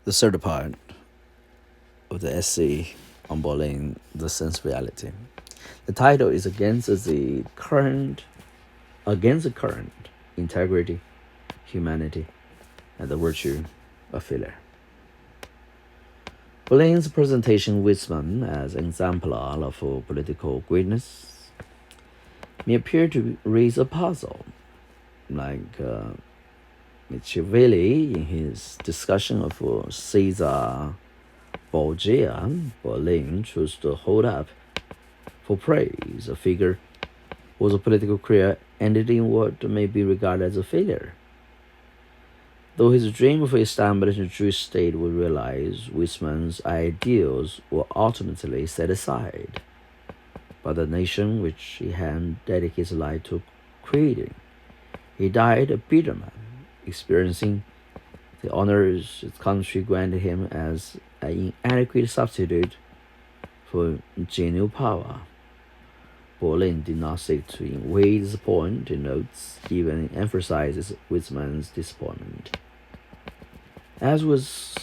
The third part of the essay on Berlin, The Sense of Reality. The title is Against the Current, Integrity, Humanity, and the Virtue of Failure. Berlin's presentation Wiseman as an exemplar of political greatness may appear to raise a puzzle, like Machiavelli in his discussion of Caesar Borgia. Berlin chose to hold up for praise a figure whose political career ended in what may be regarded as a failure. Though his dream of establishing a Jewish state was realized, Wiseman's ideals were ultimately set aside by the nation which he had dedicated his life to creating. He died a bitter man, experiencing the honors his country granted him as an inadequate substitute for genuine power. Berlin did not seek to invade this point in notes, even emphasizes Wiseman's disappointment. As was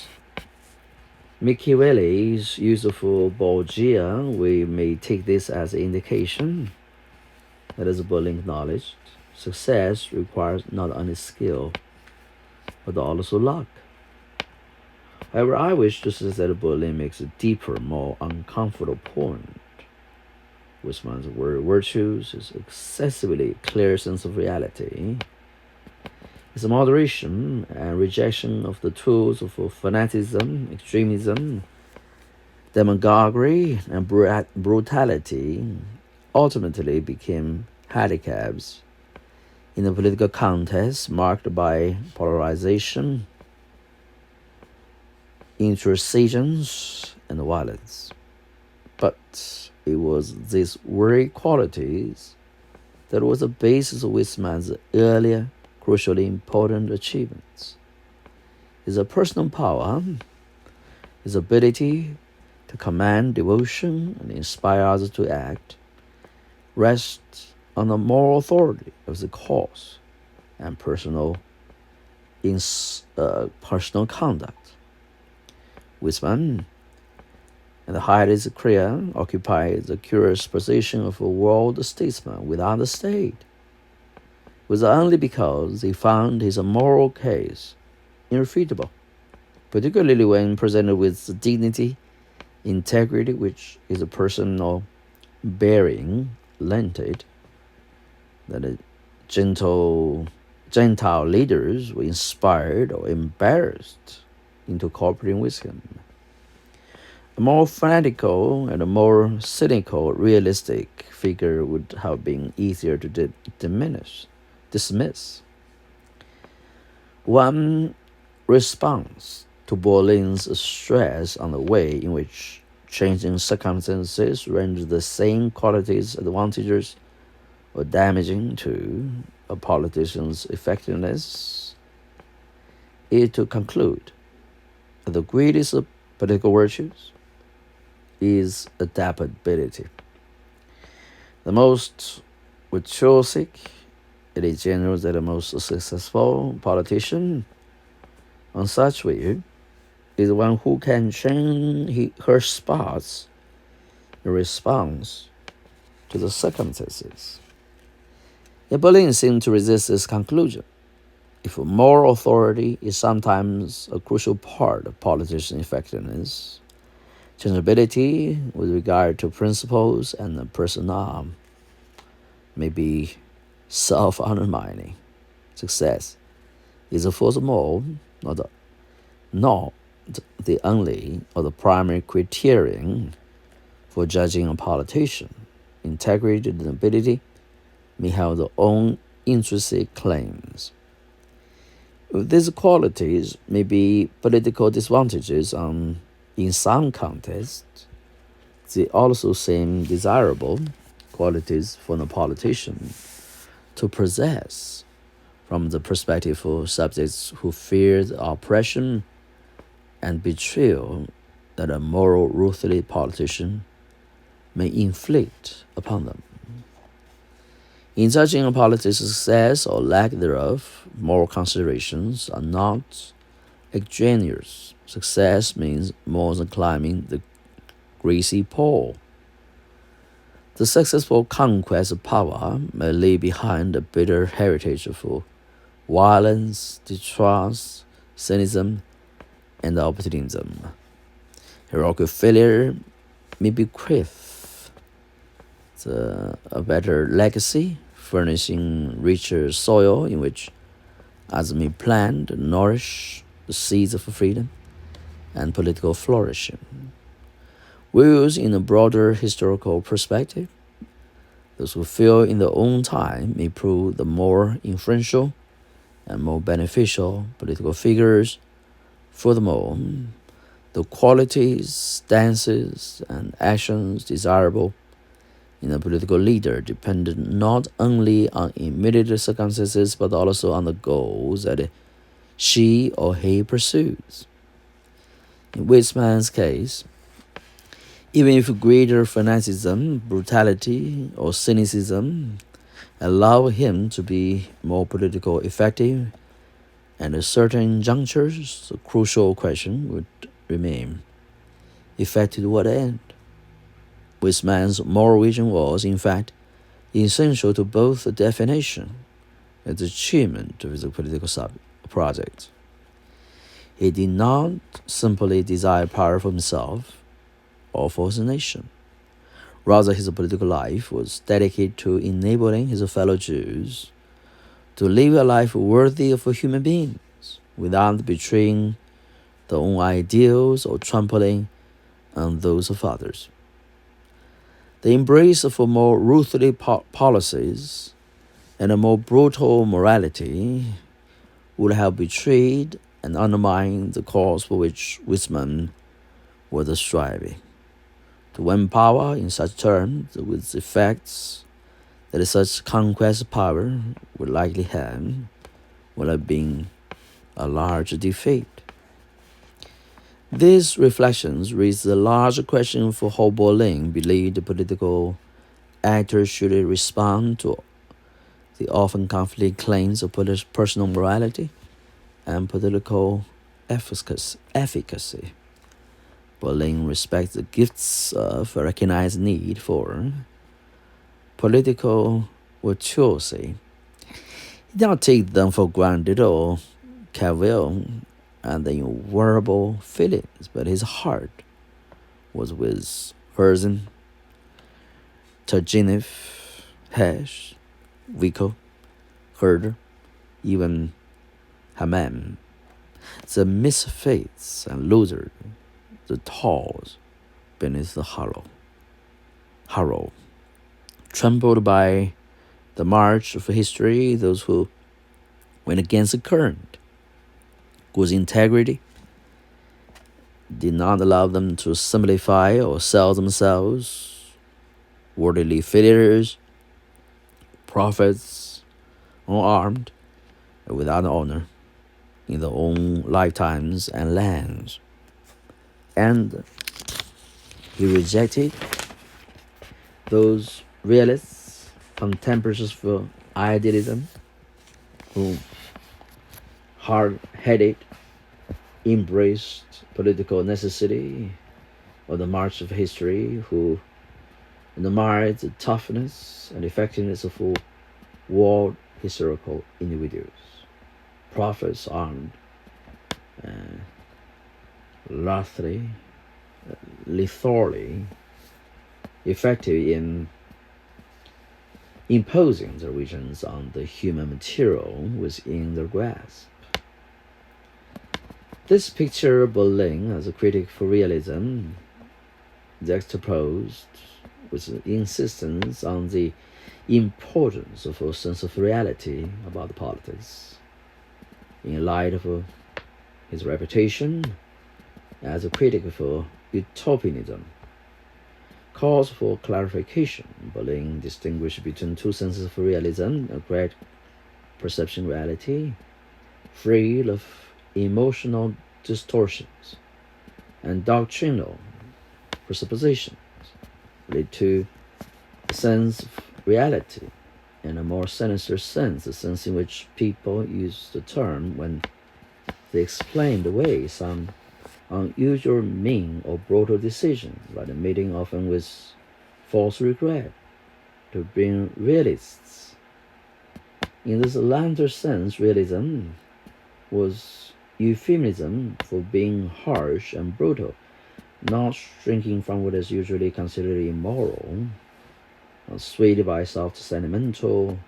Machiavelli's use of Borgia, we may take this as an indication that, as Berlin acknowledged, success requires not only skill, but also luck. However, I wish to suggest that Berlin makes a deeper, more uncomfortable point. Wiseman's virtues, his excessively clear sense of reality, his moderation and rejection of the tools of fanaticism, extremism, demagoguery, and brutality ultimately became handicaps in a political contest marked by polarization, intransigence, and violence. But it was these very qualities that was the basis of Wiseman's earlier crucially important achievements. His personal power, his ability to command devotion and inspire others to act, rests on the moral authority of the cause and personal conduct. Wiseman, at the height of his career, occupied the curious position of a world statesman without a state. It was only because he found his moral case irrefutable, particularly when presented with the dignity, integrity which his personal bearing lent it, that the Gentile leaders were inspired or embarrassed into cooperating with him. A more fanatical and a more cynical, realistic figure would have been easier to dismiss. One response to Berlin's stress on the way in which changing circumstances rendered the same qualities advantageous or damaging to a politician's effectiveness is to conclude that the greatest of political virtues is adaptability. The most virtuosic, it is general that the most successful politician on such view is one who can change her spots in response to the circumstances. Yet Berlin seemed to resist this conclusion. If moral authority is sometimes a crucial part of politician effectiveness, changeability with regard to principles and the personnel may be self-undermining. Success is furthermore not the only or the primary criterion for judging a politician. Integrity and ability may have their own intrinsic claims. These qualities may be political disadvantages in some contexts. They also seem desirable qualities for the politician to possess from the perspective of subjects who fear the oppression and betrayal that a moral, ruthless politician may inflict upon them. In judging a politician's success or lack thereof, moral considerations are not extraneous Success means more than climbing the greasy pole. The successful conquest of power may leave behind a bitter heritage of violence, distrust, cynicism, and opportunism. Heroic failure may bequeath a better legacy, furnishing richer soil in which others may plant and nourish the seeds of freedom and political flourishing. Whereas in a broader historical perspective, those who fail in their own time may prove the more influential and more beneficial political figures. Furthermore, the qualities, stances, and actions desirable in a political leader depend not only on immediate circumstances but also on the goals that she or he pursues. In Weizmann's case, even if greater fanaticism, brutality, or cynicism allow him to be more politically effective, and at certain junctures, the crucial question would remain: effective to what end? Weizmann's moral vision was, in fact, essential to both the definition and the achievement of his political project. He did not simply desire power for himself or for his nation. Rather, his political life was dedicated to enabling his fellow Jews to live a life worthy of human beings without betraying their own ideals or trampling on those of others. The embrace of more ruthless policies and a more brutal morality would have betrayed and undermined the cause for which Weizmann was striving. To win power in such terms, with effects that such conquest power would likely have, would have been a large defeat. These reflections raise the larger question for how Berlin believed the political actor should respond to the often conflicting claims of personal morality and political efficacy. Berlin respects the gifts of a recognized need for political virtuosi. He did not take them for granted or cavil at the invariable feelings, but his heart was with Herzen, Turgenev, Hesch, Vico, Herder, even Hamann, the misfits and losers, the tawls beneath the harrow, trampled by the march of history, those who went against the current, whose integrity did not allow them to simplify or sell themselves, worldly failures, prophets, unarmed, and without honor in their own lifetimes and lands. And he rejected those realists, contemporaries for idealism, who hard-headed embraced political necessity of the march of history, who admired the toughness and effectiveness of world historical individuals, prophets armed and lethally effective in imposing the regions on the human material within their grasp. This picture of Berlin as a critic for realism juxtaposed with insistence on the importance of a sense of reality about politics, in light of his reputation as a critic for utopianism, calls for clarification. Berlin distinguished between two senses of realism: a great perception reality, free of emotional distortions, and doctrinal presuppositions, lead to a sense of reality, in a more sinister sense, the sense in which people use the term when they explain away some unusual mean or brutal decisions, but meeting often with false regret, to bring realists. In this latter sense, realism was euphemism for being harsh and brutal, not shrinking from what is usually considered immoral, swayed by soft sentimental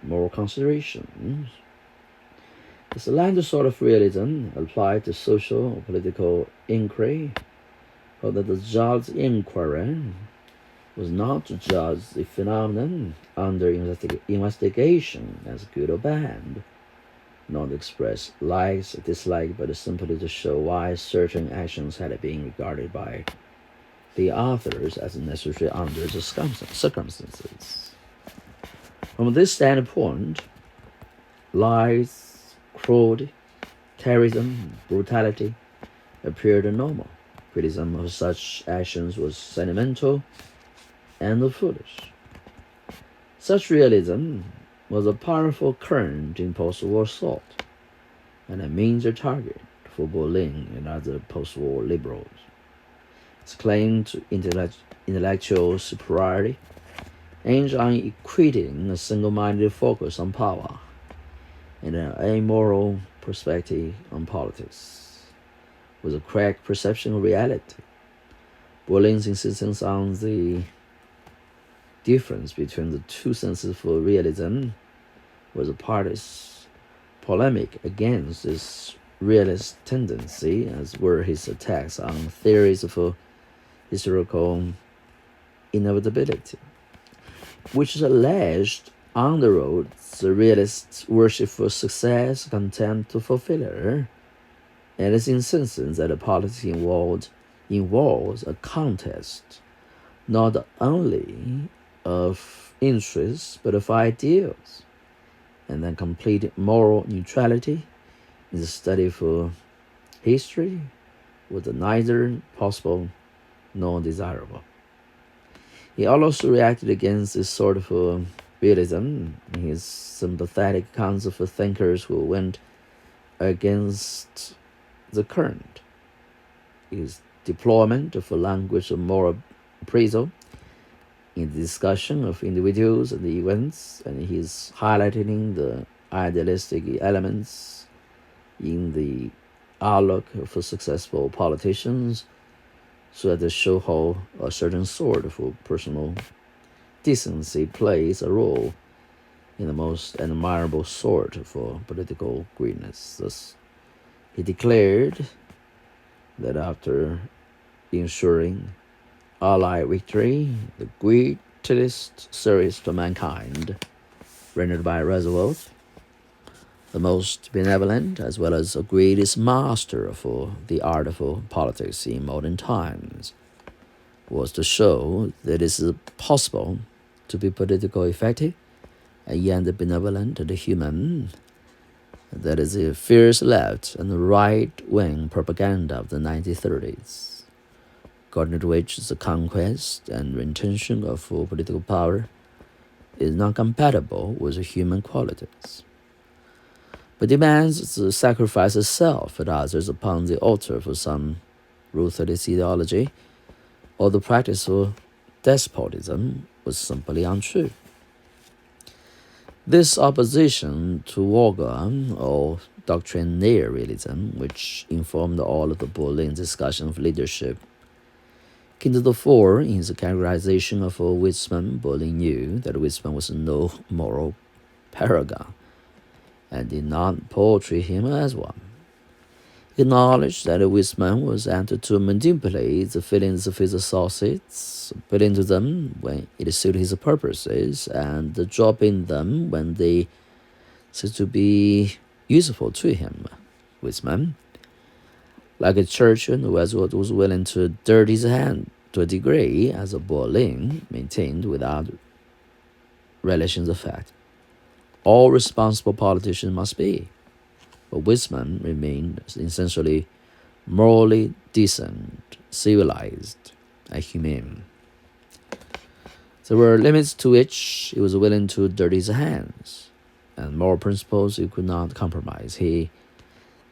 moral considerations. This latter sort of realism applied to social or political inquiry, but that the judge's inquiry was not to judge the phenomenon under investigation as good or bad, not to express likes or dislikes, but simply to show why certain actions had been regarded by the authors as necessary under the circumstances. From this standpoint, lies, cruelty, terrorism, brutality appeared normal. Criticism of such actions was sentimental and foolish. Such realism was a powerful current in post-war thought and a major target for Berlin and other post-war liberals. Its claim to intellectual superiority aims on equating a single-minded focus on power and an amoral perspective on politics with a correct perception of reality. Berlin's insistence on the difference between the two senses for realism was a part of polemic against this realist tendency, as were his attacks on theories of historical inevitability, which is alleged underwrote the realist's worship for success, contempt for failure, and his insistence that politics involves a contest not only of interests but of ideals, and then complete moral neutrality in the study for history was neither possible nor desirable. He also reacted against this sort of realism in his sympathetic accounts of thinkers who went against the current. His deployment of a language of moral appraisal in the discussion of individuals and the events, and his highlighting the idealistic elements in the outlook for successful politicians, so as to show how a certain sort of personal decency plays a role in the most admirable sort of political greatness. Thus, he declared that after ensuring Allied victory, the greatest service to mankind rendered by Roosevelt, the most benevolent as well as the greatest master of the art of politics in modern times, was to show that it is possible to be politically effective and yet benevolent and human. That is the fierce left and right-wing propaganda of the 1930s, according to which the conquest and retention of political power is not compatible with human qualities, but demands the sacrifice of self and others upon the altar for some ruthless ideology, or the practice of despotism was simply untrue. This opposition to vulgar or doctrinaire realism, which informed all of the Berlin discussion of leadership, came to the fore in his characterization of Weizmann. Berlin knew that Weizmann was no moral paragon, and did not portray him as one. He acknowledged that Weizmann was apt to manipulate the feelings of his associates, appealing to them when it suited his purposes, and dropping them when they seemed to be useful to him. Weizmann, like a Churchill, was willing to dirty his hand to a degree, as Berlin maintained without relishing the fact. All responsible politicians must be. But Weizmann remained essentially morally decent, civilized, and humane. There were limits to which he was willing to dirty his hands, and moral principles he could not compromise. He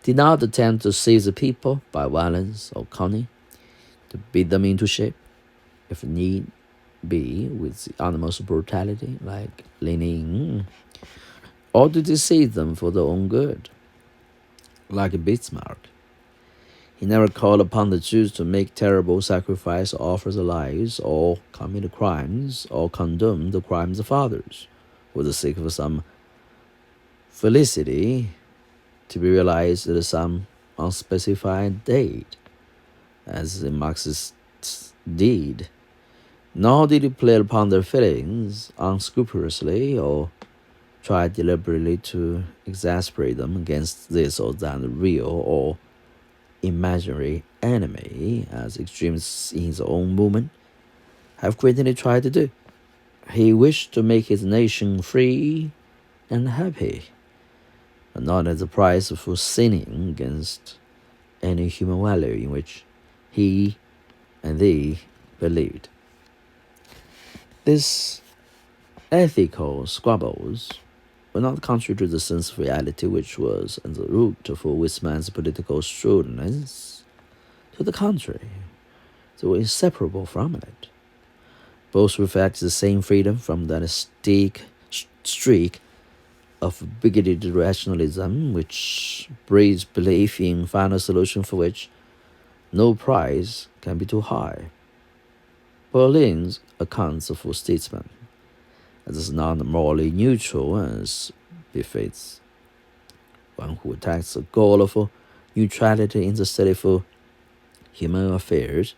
did not attempt to seize the people by violence or cunning, to beat them into shape, if need be, with the utmost brutality, like Lenin, or to deceive them for their own good, like Bismarck. He never called upon the Jews to make terrible sacrifice or offer their lives, or commit crimes, or condone the crimes of others, for the sake of some felicity to be realized at some unspecified date, as the Marxists did. Nor did he play upon their feelings unscrupulously or try deliberately to exasperate them against this or that real or imaginary enemy, as extremists in his own movement have frequently tried to do. He wished to make his nation free and happy, but not at the price of sinning against any human value in which he and they believed. These ethical squabbles were not contrary to the sense of reality which was at the root of Whitman's political shrewdness. To the contrary, they were inseparable from it. Both reflect the same freedom from that streak of bigoted rationalism which breeds belief in final solution for which no price can be too high. Berlin's accounts of statesmen as not morally neutral as befits one who attacks the goal of neutrality in the study of human affairs.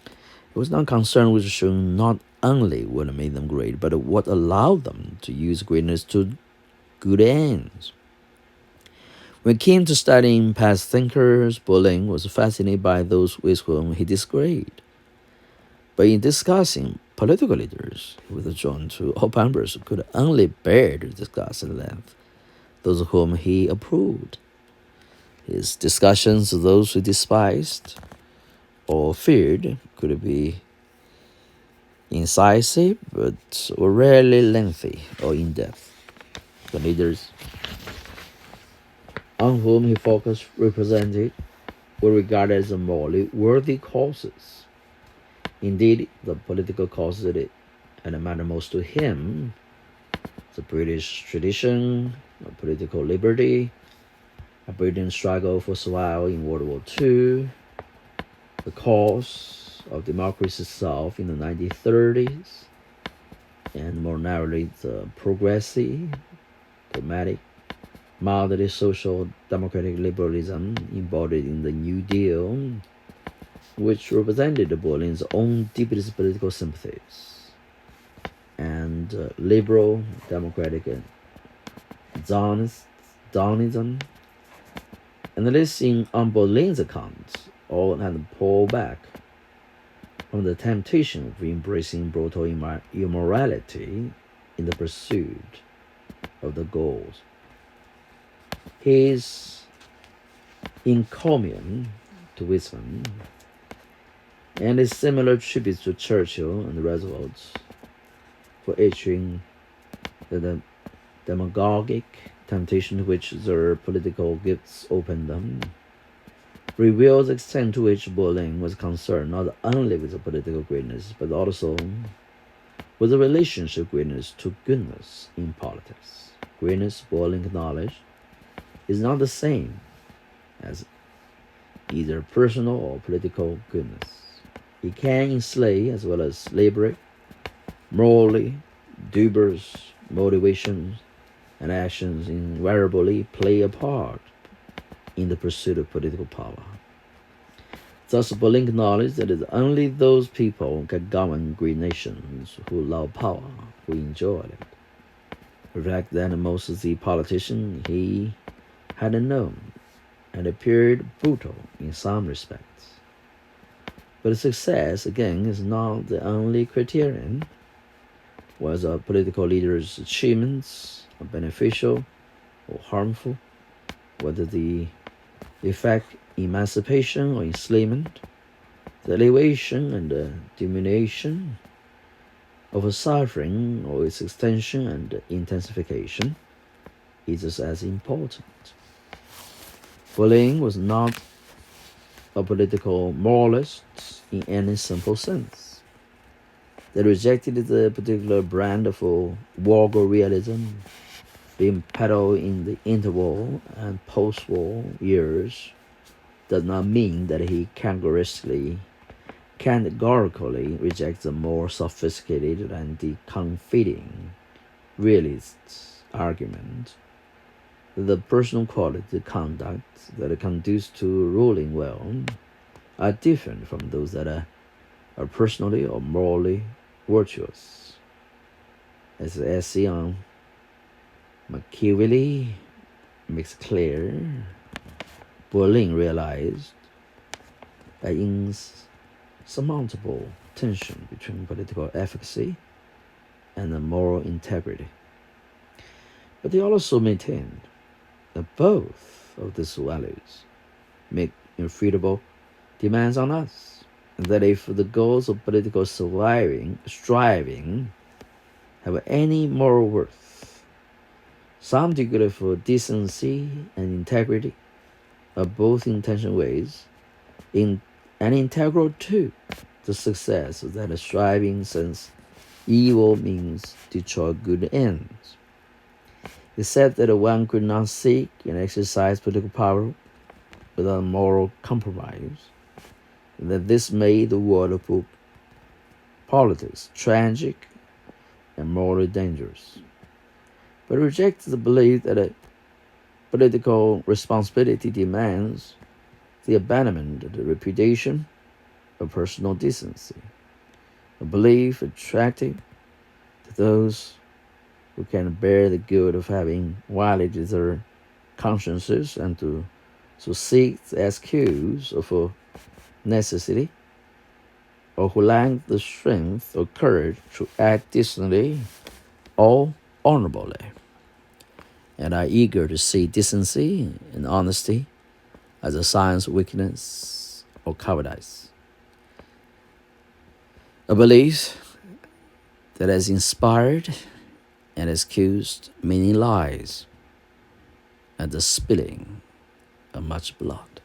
It was not concerned with showing not only what made them great, but what allowed them to use greatness to good ends. When it came to studying past thinkers, Berlin was fascinated by those with whom he disagreed. But in discussing political leaders, he was drawn to all members who could only bear to discuss at length those whom he approved. His discussions of those who despised or feared could be incisive, but were rarely lengthy or in-depth. The leaders on whom he focused represented were regarded as morally worthy causes. Indeed, the political causes that matter most to him, the British tradition of political liberty, a British struggle for survival in World War II, the cause of democracy itself in the 1930s, and more narrowly the progressive, pragmatic, mildly social democratic liberalism embodied in the New Deal, which represented Berlin's own deepest political sympathies, and liberal democratic Zionism, and the listing on Berlin's account all had to pull back from the temptation of embracing brutal immorality in the pursuit of the goals. His encomium to Whitman and his similar tributes to Churchill and Roosevelt for issuing the demagogic temptation to which their political gifts opened them reveals the extent to which Berlin was concerned not only with the political greatness, but also with the relationship greatness to goodness in politics. Greatness, Berlin acknowledged, is not the same as either personal or political goodness. It can enslave as well as liberate, morally dubious motivations and actions invariably play a part in the pursuit of political power. Thus, Berlin acknowledged that it is only those people who can govern great nations who love power, who enjoy it. The fact that most of the politicians he had known had appeared brutal in some respects. But success, again, is not the only criterion. Whether a political leader's achievements are beneficial or harmful, whether the effect emancipation or enslavement, the elevation and the diminution of a suffering or its extension and intensification is as important. Pauline was not a political moralist in any simple sense. They rejected the particular brand of vulgar realism being peddled in the interwar and post-war years. Does not mean that he categorically rejects the more sophisticated and confiding realist argument that the personal quality conduct that conduce to ruling well are different from those that are personally or morally virtuous. As essay on Machiavelli makes clear, Berlin realized an insurmountable tension between political efficacy and moral integrity. But he also maintained that both of these values make irrefutable demands on us, and that if the goals of political striving have any moral worth, some degree of decency and integrity are both intention ways and integral to the success of that striving, since evil means destroy good ends. He said that one could not seek and exercise political power without moral compromise, and that this made the world of politics tragic and morally dangerous. But rejects the belief that a political responsibility demands the abandonment of the reputation of personal decency, a belief attractive to those who can bear the good of having violated their consciences and to seek the excuse of necessity, or who lack the strength or courage to act decently or honorably, and are eager to see decency and honesty as a sign of weakness or cowardice. A belief that has inspired and excused many lies and the spilling of much blood.